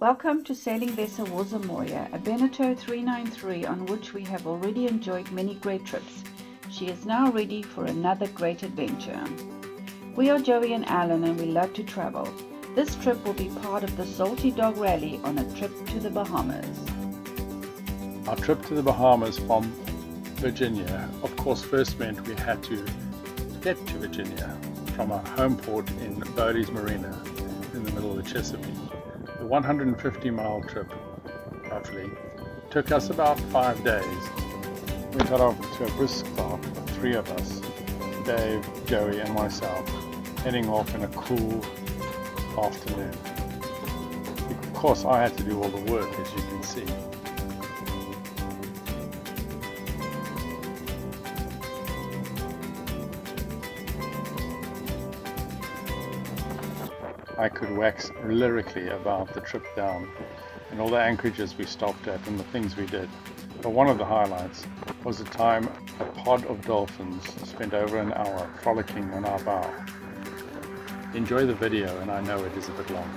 Welcome to Sailing Vessel Warzamoya, a Beneteau 393 on which we have already enjoyed many great trips. She is now ready for another great adventure. We are Joey and Alan and we love to travel. This trip will be part of the Salty Dawg Rally on a trip to the Bahamas. Our trip to the Bahamas from Virginia, of course, first meant we had to get to Virginia from our home port in Bodie's Marina in the middle of the Chesapeake. The 150-mile trip, roughly, took us about 5 days. We got off to a brisk start, the three of us, Dave, Joey and myself, heading off in a cool afternoon. Of course, I had to do all the work, as you can see. I could wax lyrically about the trip down and all the anchorages we stopped at and the things we did. But one of the highlights was the time a pod of dolphins spent over an hour frolicking on our bow. Enjoy the video, and I know it is a bit long.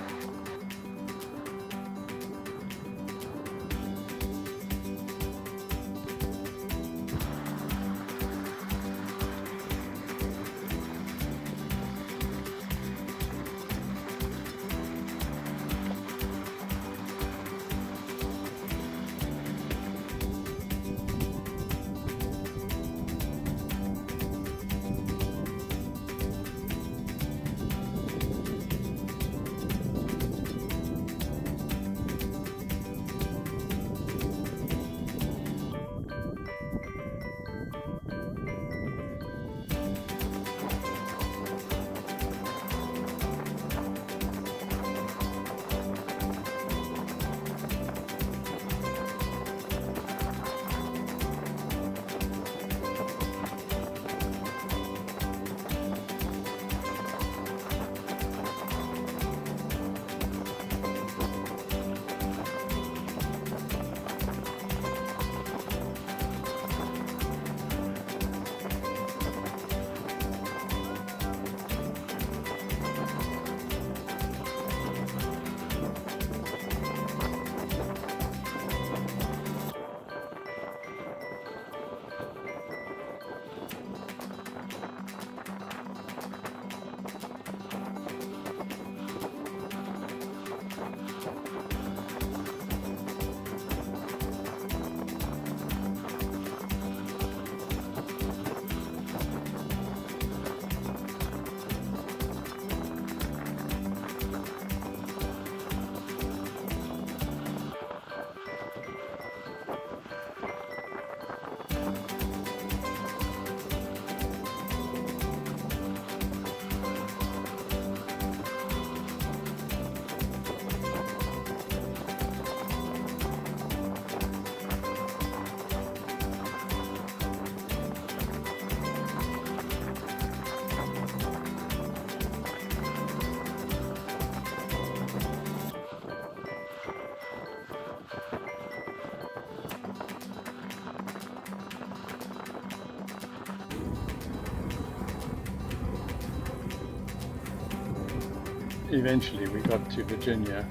Eventually we got to Virginia,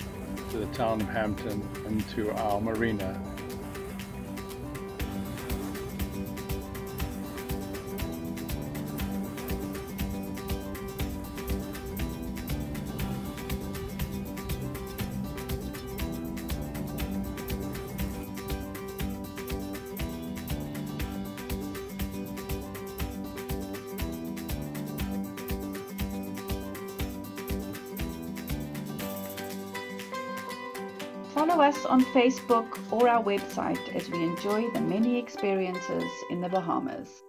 to the town of Hampton, and to our marina. Follow us on Facebook or our website as we enjoy the many experiences in the Bahamas.